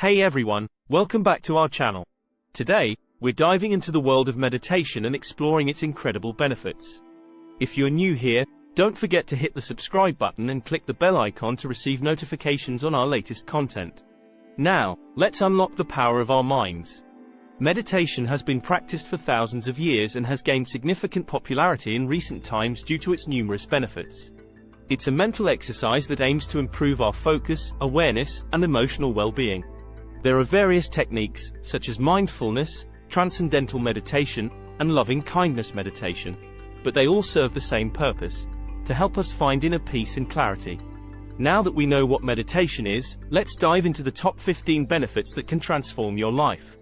Hey everyone, welcome back to our channel. Today, we're diving into the world of meditation and exploring its incredible benefits. If you're new here, don't forget to hit the subscribe button and click the bell icon to receive notifications on our latest content. Now, let's unlock the power of our minds. Meditation has been practiced for thousands of years and has gained significant popularity in recent times due to its numerous benefits. It's a mental exercise that aims to improve our focus, awareness, and emotional well-being. There are various techniques, such as mindfulness, transcendental meditation, and loving-kindness meditation, but they all serve the same purpose: to help us find inner peace and clarity. Now that we know what meditation is, let's dive into the top 15 benefits that can transform your life.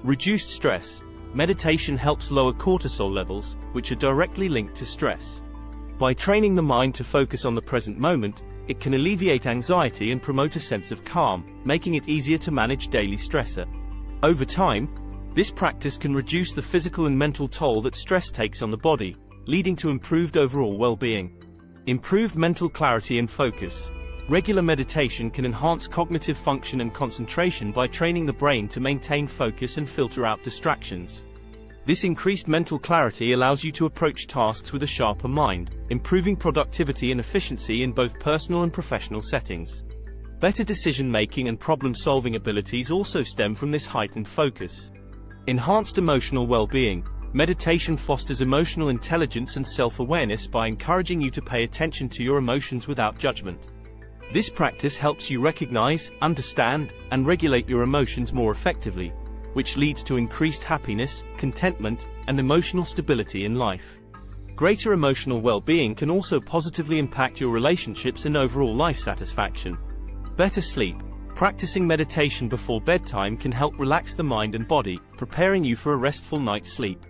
Reduced stress. Meditation helps lower cortisol levels, which are directly linked to stress. By training the mind to focus on the present moment, it can alleviate anxiety and promote a sense of calm, making it easier to manage daily stressor. Over time, this practice can reduce the physical and mental toll that stress takes on the body, leading to improved overall well-being. Improved mental clarity and focus. Regular meditation can enhance cognitive function and concentration by training the brain to maintain focus and filter out distractions. This increased mental clarity allows you to approach tasks with a sharper mind, improving productivity and efficiency in both personal and professional settings. Better decision-making and problem-solving abilities also stem from this heightened focus. Enhanced emotional well-being. Meditation fosters emotional intelligence and self-awareness by encouraging you to pay attention to your emotions without judgment. This practice helps you recognize, understand, and regulate your emotions more effectively, which leads to increased happiness, contentment, and emotional stability in life. Greater emotional well-being can also positively impact your relationships and overall life satisfaction. Better sleep. Practicing meditation before bedtime can help relax the mind and body, preparing you for a restful night's sleep.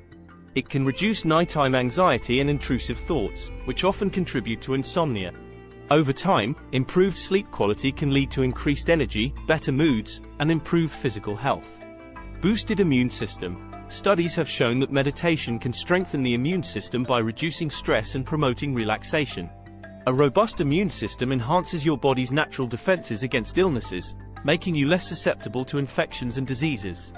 It can reduce nighttime anxiety and intrusive thoughts, which often contribute to insomnia. Over time, improved sleep quality can lead to increased energy, better moods, and improved physical health. Boosted immune system. Studies have shown that meditation can strengthen the immune system by reducing stress and promoting relaxation. A robust immune system enhances your body's natural defenses against illnesses, making you less susceptible to infections and diseases.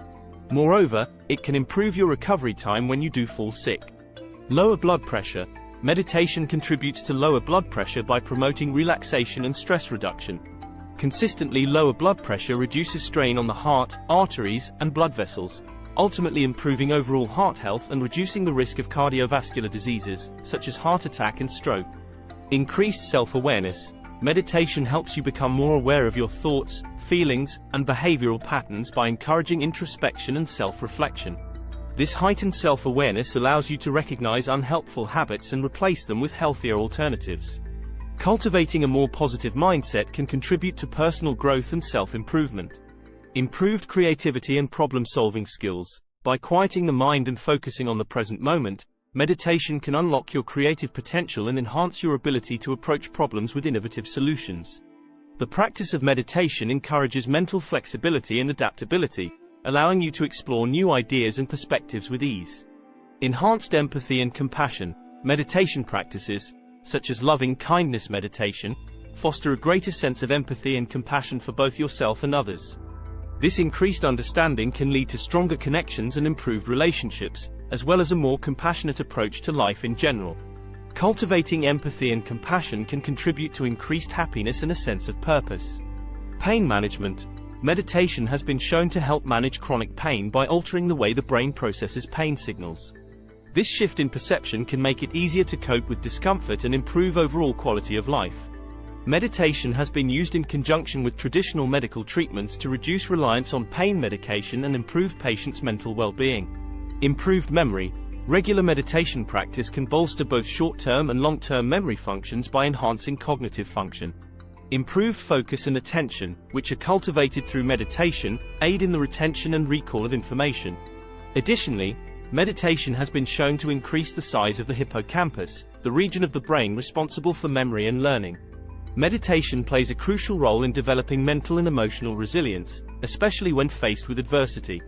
Moreover, it can improve your recovery time when you do fall sick. Lower blood pressure. Meditation contributes to lower blood pressure by promoting relaxation and stress reduction. Consistently lower blood pressure reduces strain on the heart, arteries, and blood vessels, ultimately improving overall heart health and reducing the risk of cardiovascular diseases, such as heart attack and stroke. Increased self-awareness. Meditation helps you become more aware of your thoughts, feelings, and behavioral patterns by encouraging introspection and self-reflection. This heightened self-awareness allows you to recognize unhelpful habits and replace them with healthier alternatives. Cultivating a more positive mindset can contribute to personal growth and self-improvement. Improved creativity and problem-solving skills. By quieting the mind and focusing on the present moment, meditation can unlock your creative potential and enhance your ability to approach problems with innovative solutions. The practice of meditation encourages mental flexibility and adaptability, allowing you to explore new ideas and perspectives with ease. Enhanced empathy and compassion. Meditation practices, such as loving-kindness meditation, foster a greater sense of empathy and compassion for both yourself and others. This increased understanding can lead to stronger connections and improved relationships, as well as a more compassionate approach to life in general. Cultivating empathy and compassion can contribute to increased happiness and a sense of purpose. Pain management. Meditation has been shown to help manage chronic pain by altering the way the brain processes pain signals. This shift in perception can make it easier to cope with discomfort and improve overall quality of life. Meditation has been used in conjunction with traditional medical treatments to reduce reliance on pain medication and improve patients' mental well-being. Improved memory. Regular meditation practice can bolster both short-term and long-term memory functions by enhancing cognitive function. Improved focus and attention, which are cultivated through meditation, aid in the retention and recall of information. Additionally, meditation has been shown to increase the size of the hippocampus, the region of the brain responsible for memory and learning. Meditation plays a crucial role in developing mental and emotional resilience, especially when faced with adversity.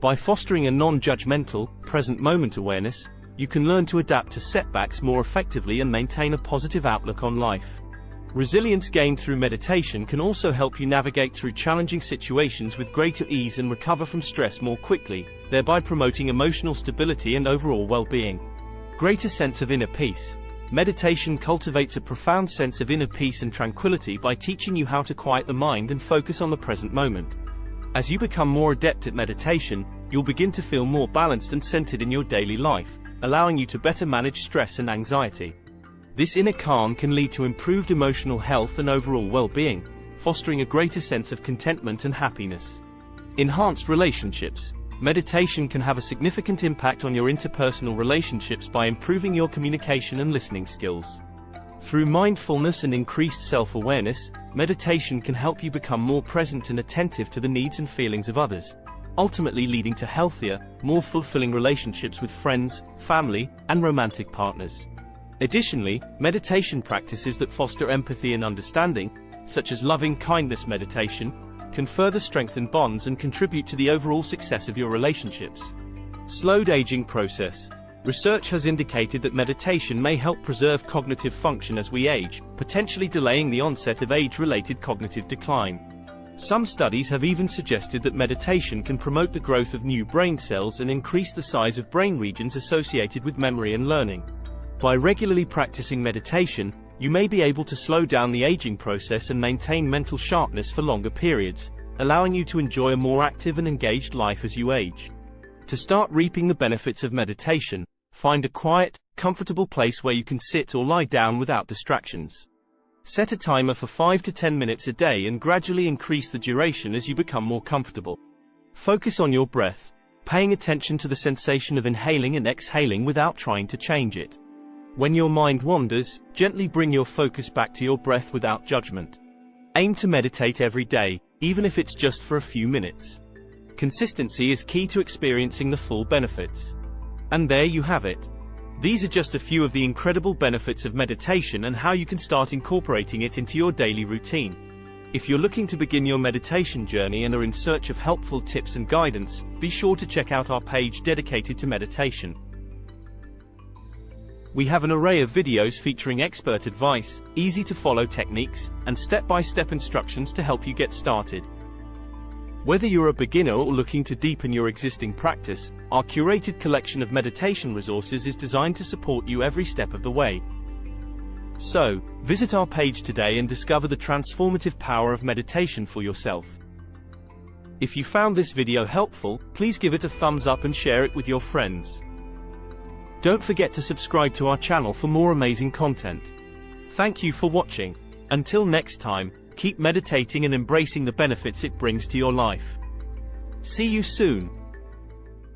By fostering a non-judgmental, present-moment awareness, you can learn to adapt to setbacks more effectively and maintain a positive outlook on life. Resilience gained through meditation can also help you navigate through challenging situations with greater ease and recover from stress more quickly, thereby promoting emotional stability and overall well-being. Greater sense of inner peace. Meditation cultivates a profound sense of inner peace and tranquility by teaching you how to quiet the mind and focus on the present moment. As you become more adept at meditation, you'll begin to feel more balanced and centered in your daily life, allowing you to better manage stress and anxiety. This inner calm can lead to improved emotional health and overall well-being, fostering a greater sense of contentment and happiness. Enhanced relationships. Meditation can have a significant impact on your interpersonal relationships by improving your communication and listening skills. Through mindfulness and increased self-awareness, meditation can help you become more present and attentive to the needs and feelings of others, ultimately leading to healthier, more fulfilling relationships with friends, family, and romantic partners. Additionally, meditation practices that foster empathy and understanding, such as loving kindness meditation, can further strengthen bonds and contribute to the overall success of your relationships. Slowed aging process. Research has indicated that meditation may help preserve cognitive function as we age, potentially delaying the onset of age-related cognitive decline. Some studies have even suggested that meditation can promote the growth of new brain cells and increase the size of brain regions associated with memory and learning. By regularly practicing meditation, you may be able to slow down the aging process and maintain mental sharpness for longer periods, allowing you to enjoy a more active and engaged life as you age. To start reaping the benefits of meditation, find a quiet, comfortable place where you can sit or lie down without distractions. Set a timer for 5 to 10 minutes a day and gradually increase the duration as you become more comfortable. Focus on your breath, paying attention to the sensation of inhaling and exhaling without trying to change it. When your mind wanders, gently bring your focus back to your breath without judgment. Aim to meditate every day, even if it's just for a few minutes. Consistency is key to experiencing the full benefits. And there you have it. These are just a few of the incredible benefits of meditation and how you can start incorporating it into your daily routine. If you're looking to begin your meditation journey and are in search of helpful tips and guidance, be sure to check out our page dedicated to meditation. We have an array of videos featuring expert advice, easy-to-follow techniques, and step-by-step instructions to help you get started. Whether you're a beginner or looking to deepen your existing practice, our curated collection of meditation resources is designed to support you every step of the way. So, visit our page today and discover the transformative power of meditation for yourself. If you found this video helpful, please give it a thumbs up and share it with your friends. Don't forget to subscribe to our channel for more amazing content. Thank you for watching. Until next time, keep meditating and embracing the benefits it brings to your life. See you soon.